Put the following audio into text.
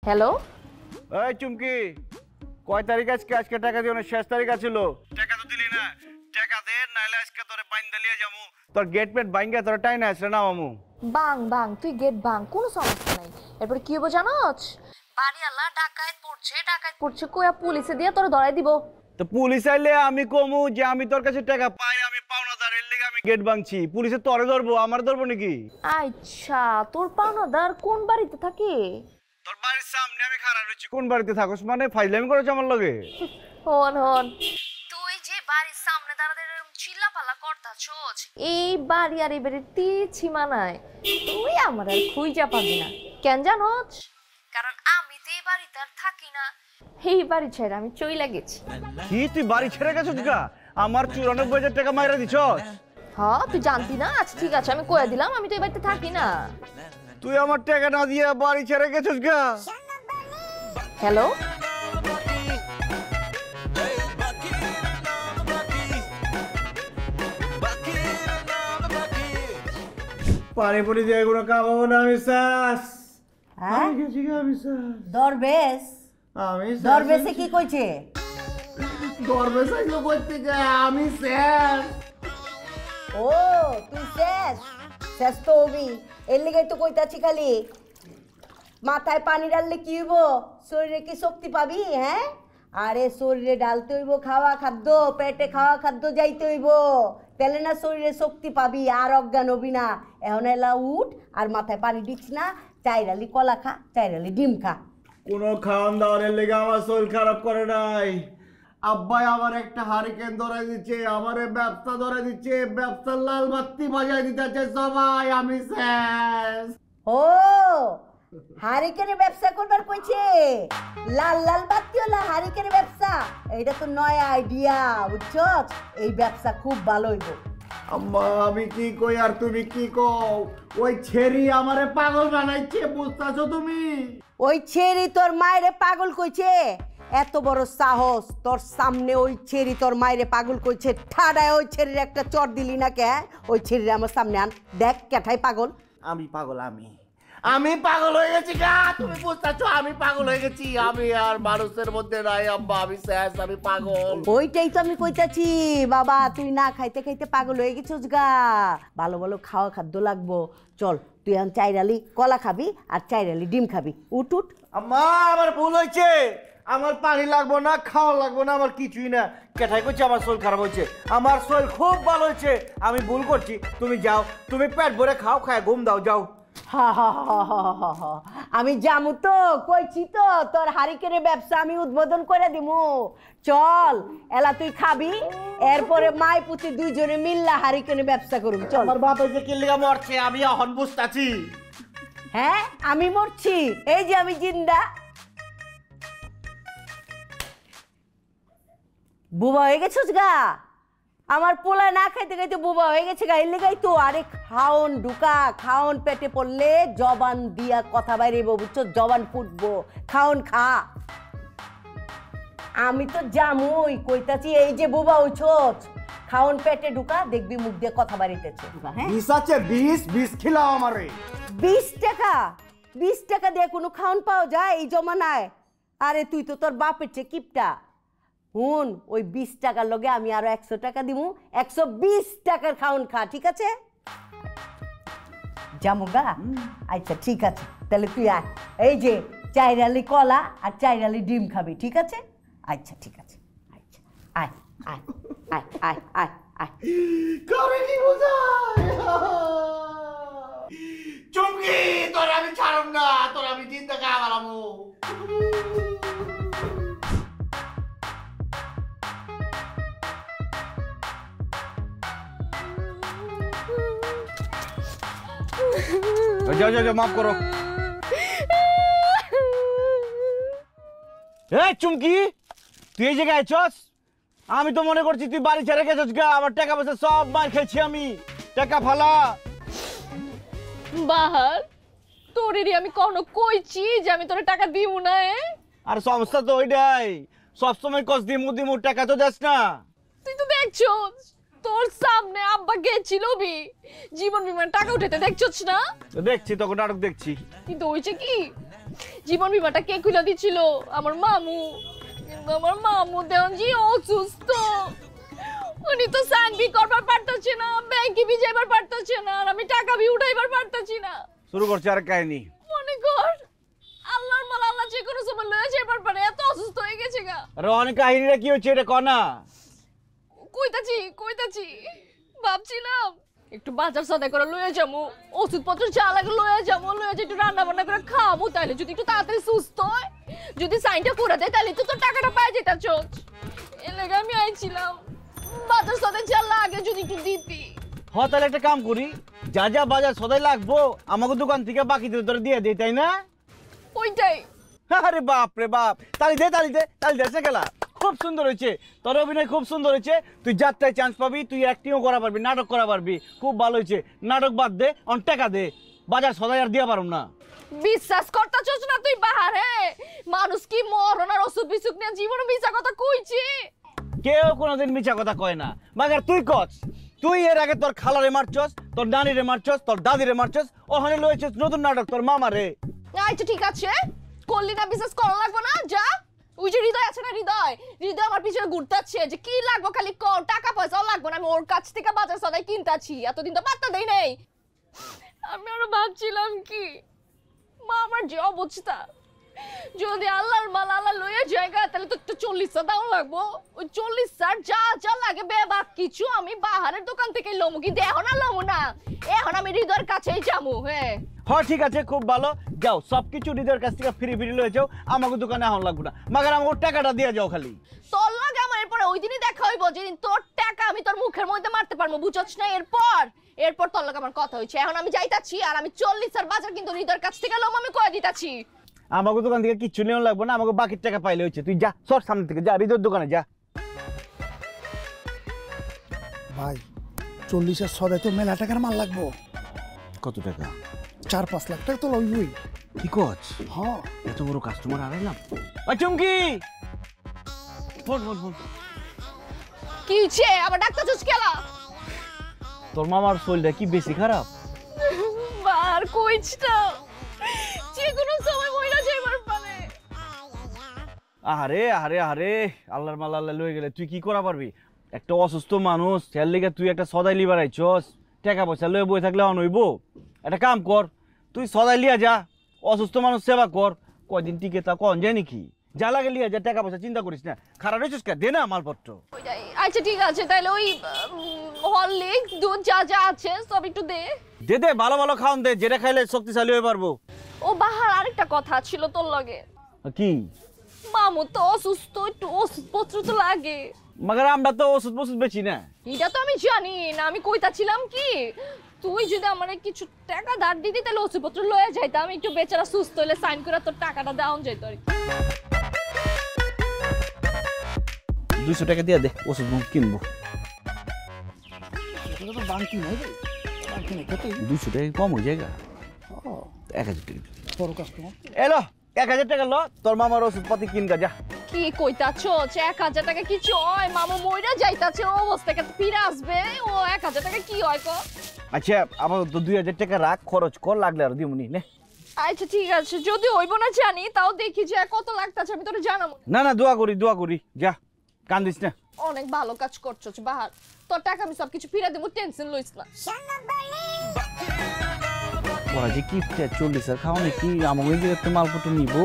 Hello, এই চুমকি, কয় তারিখ আজকে? আজকে টাকা দিও না, শেষ তারিখ আছিল। টাকা তো দিলি না, টাকা দে, নাইলে আজকে তোরে বাইন্দা লিয়ে যামু। তোর গেট পেট বাইঙ্গা তোরে টাইনা আসলে না মামু। বাং বাং, তুই গেট বাং, কোনো সমস্যা নাই। এরপরে কি হবো জানোস? বাড়িওয়ালা ডাকাত পড়ছে কইয়া পুলিশে দিয়ে তোরে ধরাই দিব। তো পুলিশ আইলে আমি কমু যে আমি তোর কাছে টাকা পাই, আমি পাওনাদার, এর লেগে আমি গেট ভাঙছি। পুলিশে তোরে ধরবো, আমার ধরবো নাকি? আচ্ছা, তোর পাওনাদার কোন বাড়িতে থাকে? তোর বাড়ির সামনে আমি খাড়া রইছি। কোন বাড়িতে থাকস মানে? ফাইজলামি করেছ আমার লগে? হন হন, তুই যে বাড়ির সামনে দাঁড়াতে এরকম চিল্লাপাল্লা করতাছস, এই বাড়ি আর এই বাড়ির সীমানায় তুই আমার আর খুঁজা পাবি না। কেন জানোস? কারণ আমি তো এই বাড়িতে আর থাকি না, এই বাড়ি ছেড়ে আমি চইলা গেছি। কি তুই বাড়ি ছেড়ে গেছিস গা? আমার 94,000 টাকা মাইরা দিছস? হ্যাঁ, তুই জানতি না? আচ্ছা ঠিক আছে, আমি কইয়া দিলাম আমি তো এই বাড়িতে থাকি না। তুই আমার টাকা না দিয়ে বাড়ি ছেড়ে গেছিস গা? হ্যালো, পানি পুরি দিয়ে এগুলো খাবো না আমি। শ্বাস হ্যাঁ? গেছি গা আমি। শ্বাস দরবেশ আমি দরবেশে কি কইছে? দরবেশ আইলো কই থেকে? আমি শেষ। ও তুই শেষ শেষ তো হবি, এর লিগে তো কইতাছি খালি মাথায় পানি ডাললে কি হইব? শরীরে কি শক্তি পাবি? হ্যাঁ, আরে শরীরে ডালতে হইব খাওয়া খাদ্য, পেটে খাওয়া খাদ্য যাইতে হইব, তাহলে না শরীরে শক্তি পাবি আর অজ্ঞান হবি না। এখন এলা উঠ আর মাথায় পানি দিস না, চাইরালি কলা খা, চাইরালি ডিম খা। কোনো খাওয়ান দাওয়ানের লেগে আমার শরীর খারাপ করে নাই। আব্বাই আমার একটা হারিকেন ধরে দিচ্ছে, আমারে ব্যবসা ধরে দিচ্ছে, ব্যবসার লাল বাতি বাজায় দিতেছে সবাই। আমি শেষ। ও হারিকেনের ব্যবসা করবার কইছে? লাল লাল বাতিওয়ালা হারিকেনের ব্যবসা, এইটা তো নয়া আইডিয়া, বুঝছো? এই ব্যবসা খুব ভালো হইব। আম্মা আমি কি কই আর তুমি কি কও? ওই ছেড়ি আমারে পাগল বানাইছে, বুঝতাছো তুমি? ওই ছেড়ি তোর মায়েরে পাগল কইছে? এত বড় সাহস তোর সামনে ওই ছেড়ি তোর মায়েরে পাগল কইছে? ঠাডায় ওই ছেড়ির একটা চট দিলি না কে? ওই ছেড়ির আমার সামনে আন, দেখ কেঠাই পাগল। আমি পাগল, আমি পাগল হয়ে গেছি গা। তুমি বুঝতেছো আমি পাগল হয়ে গেছি। আমি আর মানুষের মধ্যে নাই আম্মা, আমি শেষ, আমি পাগল। ওইটাই তো আমি কইতাছি বাবা, তুই না খাইতে খাইতে পাগল হয়ে গেছিস গা। ভালো ভালো খাওয়া খাদ্য লাগবো। চল তুই এখন চাইরালি কলা খাবি আর চাইরালি ডিম খাবি। উঠ উঠ। আম্মা আমার ভুল হয়েছে, আমার পানি লাগবো না, খাওয়া লাগবো না, আমার কিছুই না। কেঠাই করছে আমার শরীর খারাপ হয়েছে? আমার শরীর খুব ভালো হয়েছে, আমি ভুল করছি। তুমি যাও, তুমি পেট ভরে খাও, খায় ঘুম দাও, যাও। আমি যামু তো, কইছি তো তোর হারিকেনের ব্যবসা আমি উদ্বোধন করে দিমু। চল এলা তুই খাবি, এরপরে মাই পুতি দুইজনে মিল্লা হারিকেনের ব্যবসা করুম। চল। আমার বাপ হয়েছে কি লিগা মরছে আমি এখন বুঝতাছি। হ্যাঁ আমি মরছি, এই যে আমি জিন্দা। বুবা হয়ে গেছিস গা? আমার পোলা না খাইতে খাইতে বুবা হয়ে গেছে গা, এর লেগাই তো। আরে খাওন ঢুকা, খাওন পেটে পড়লে জবান দিয়া কথা বাইরে বুঝছো? জবান ফুটবো, খাওন খা। আমি তো জামুই কইতাছি, এই যে বুবা হইছস, খাওন পেটে ঢুকা, দেখবি মুখ দিয়ে কথা বাড়িতেছে। হ্যাঁ 20 আছে, 20 খিলাও আমারে। 20 টাকা? 20 টাকা দিয়ে কোনো খাওন পাওয়া যায় এই জমানায়? আরে তুই তো তোর বাপের চেয়ে কিপটা। হুন, ওই 20 টাকার লগে আমি আরো 100 টাকা দিমু, 120 টাকার খাওন খা, ঠিক আছে? জামুগা? আচ্ছা ঠিক আছে, তাহলে তুই আয়। এই যে চাইরালি কলা আর চাইরালি ডিম খাবি, ঠিক আছে? আচ্ছা ঠিক আছে, আচ্ছা আয় আয় আয় আয় আয় আয়। করে কি বুঝায়? চুমকি তোর আমি ছাড়ব না, তোর আমি চিন্তা কাগালামু। যাও যাও যাও, মাফ করো। এই চুমকি, তুই এই জায়গায় আইছস? আমি তো মনে করছি তুই বাড়ি ছেড়ে গেছিস গা। আমার টাকা পয়সা সব মার খেয়েছি আমি, টাকা ফালা। বাহার, তোরেরই আমি কখনো কইছি যে আমি তোরে টাকা দিব না? আর সমস্যা তো ওইটাই, সবসময় কস দিমু দিমু, টাকা তো দেস না। তুই তো দেখছস তোর সামনে আব্বা গেছিল জীবন বিমার টাকা উঠাতে, দেখছস না? দেখছি, তখন নাটক দেখছি। কিন্তু হইছে কি, জীবন বীমাটা কে খুলে দিছিল? আমার মামু। কিন্তু আমার মামু দেন জি অসুস্থ, উনি তো সাইন করবার পারতেছে না, ব্যাংকে বি যাইবার পারতেছে না, আর আমি টাকা বি উঠাইবার পারতেছি না। শুরু করছে আর কাহিনী। মনে কর আল্লাহর মাল আল্লাহ যে কোনো সময় লয়ে যাইবার পারে, এত অসুস্থ হয়ে গেছে গা। আরে অনেক কাহিনীটা কি হচ্ছে এটা কনা? কইতাছি ভাবছিলাম একটু বাজার সদাই করে লয়ে যাবো, ওষুধপত্র যা লাগে লয়ে যাবো, লয়ে যে একটু রান্না বান্না করে খাবো, তাহলে যদি একটু তাড়াতাড়ি সুস্থ হয়, যদি সাইনটা করে দেয় তাহলে তো তোর টাকাটা পাই যেটা চোখ। এর লাগে আমি আইছিলাম বাজার সদাই যা লাগে যদি একটু দিতি। হ্যাঁ তাহলে একটা কাম করি, যা যা বাজার সদাই লাগবো আমাকে দোকান থেকে বাকি তোরা দিয়ে দেই, তাই না? ওইটাই। আরে বাপ রে বাপ, তালি দে খেলা খুব সুন্দর হয়েছে, তোর অভিনয় খুব সুন্দর হয়েছে। তুই যাত্রায় চান্স পাবি, তুই অ্যাক্টিংও করা পারবি, নাটক করা পারবি, খুব ভালো হয়েছে। নাটক বাদ দে, অন টাকা দে, বাজার সদাই আর দিয়া পারুম না। বিশ্বাস করতেছস না তুই বাহারে? মানুষ কি মরণ আর ওষুধ বিসুখ নিয়ে জীবনে মিছা কথা কইছি? কেউ কোনোদিন মিছা কথা কয় না, মাগার তুই কস। তুই এর আগে তোর খালারে মারছস, তোর নানিরে মারছস, তোর দাদিরে মারছস, ওখানে লয়েছস নতুন নাটক তোর মামারে। আচ্ছা ঠিক আছে, করলি না বিশ্বাস করা লাগবে না, যা। ওই যে হৃদয় আছে না, হৃদয় আমার পিছনে ঘুরতাছে যে কি লাগবো খালি কর, টাকা পয়সাও লাগবে না, আমি ওর কাছ থেকে বাজার সদাই কিনতাছি, এতদিন তো পাত্তা দেই নাই। আমি আরো ভাবছিলাম কি মা আমার যে অবস্থা, যদি আল্লাহর মাল আল্লাহ লইয়া জায়গা তাহলে তো 40 দাও লাগবো, ওই 40 যা যা লাগে বেবাক কিছু আমি বাহারের দোকান থেকে লমু, কিন্তু এখন আর লমু না, এখন আমি হৃদয়ের কাছেই যাবো। হ্যাঁ ঠিক আছে, খুব ভালো, যাও সবকিছু হৃদয়ের কাছ থেকে ফ্রি লয়ে যাও, আমাকে দোকানে এখন লাগবে না, মাগার আমাকে টাকাটা দিয়ে যাও খালি। তোর লগে আমার এরপরে ওই দিনই দেখা হইব যেদিন তোর টাকা আমি তোর মুখের মধ্যে মারতে পারবো, বুঝছস না? এরপর তোর লগে আমার কথা হইছে, এখন আমি যাইতাছি, আর আমি 40 বাজার কিন্তু হৃদয়ের কাছ থেকে লম আমি কয়ে দিতাছি। আমাকে দোকান থেকে কিচ্ছু নেওয়া লাগবে না, আমাকে বাকি টাকা পাইলে হচ্ছে, তুই যা সর সামনে থেকে, যা হৃদয়ের দোকানে যা। ভাই 40 আর 100 তো মেলা টাকার মাল লাগবো। কত টাকা? 4-5 লাখ টাকা তো লইবই। কি কস? হ্যাঁ এত বড় কাস্টমার আনাইলাম। চুমকি ফোন। কি হইছে আবার ডাক্তার চুচকেলা? তোর মামার শরীরটা কি বেশি খারাপ? বার কইছ না, যে কোনো সময় মইরা যাইবার পারে। আরে আল্লাহর মাল আল্লাহ লয়ে গেলে তুই কি করা পারবি? একটা অসুস্থ মানুষ, এর লিগে তুই একটা সদাই লিবার আইছস, টাকা পয়সা লয়ে বই থাকলে অনইব। একটা কাম কর, তুই সদাই লিয়া যা, অসুস্থ মানুষ সেবা কর, কয়দিন টিকে তা কন যায় নাকি, যা লাগে লিয়া যা, টাকা পয়সা চিন্তা করিস না। খারাপ হয়েছিস কে, দে না মালপত্র। আচ্ছা ঠিক আছে, তাহলে ওই হরলিক্স দুধ যা যা আছে সব একটু দে। দে ভালো খাওন দে, যেটা খাইলে শক্তিশালী হয়ে পারবো। ও বাহার আরেকটা কথা ছিল তোর লগে। কি? মামু তো অসুস্থ, একটু ওষুধপত্র তো লাগে। মাগার আমরা তো ওষুধ বেচি না। এটা তো আমি জানি না, আমি কইতাছিলাম কি তুই যদি আমারে কিছু টাকা ধার দিতি তাহলে ওষুধপত্র লয়ে যাইতাম, আমি একটু বেচারা সুস্থ হইলে সাইন করে তোর টাকাটা দেওয়া যাইত। 200 টাকা দিয়ে দে, ওষুধ কিনবো। এটা তো বাংকি নাই রে, বাংকি নাই কত? 200 টাকা কম হয়ে যায়। 1000 টাকা বড় কাস্টমার। এলো 1000 টাকা লো, তোর মামার ওষুধপাতি কিনগা যা। কি কইতাছো? 1000 টাকা কিছু হয়? মামু মইরা যাইতাছে, ও অবস্থাকে ফিরে আসবে, ও 1000 টাকা কি হয় ক? আচ্ছা আমার তো 2000 টাকা রাখ, খরচ কর, লাগলে আর দিমুনি নে। আচ্ছা ঠিক আছে, যদি হইব না জানি তাও দেখি যে কত লাগতাছে, আমি তোরে জানাবো। না দোয়া করি যা, কান্দিস না। অনেক ভালো কাজ করছো বাহার, তোর টাকা আমি সবকিছু ফিরে দেবো, টেনশন লইস না। ওরা যে কি 40 আর খাওয়া নাকি, আমাকে মালপত্র নিবো।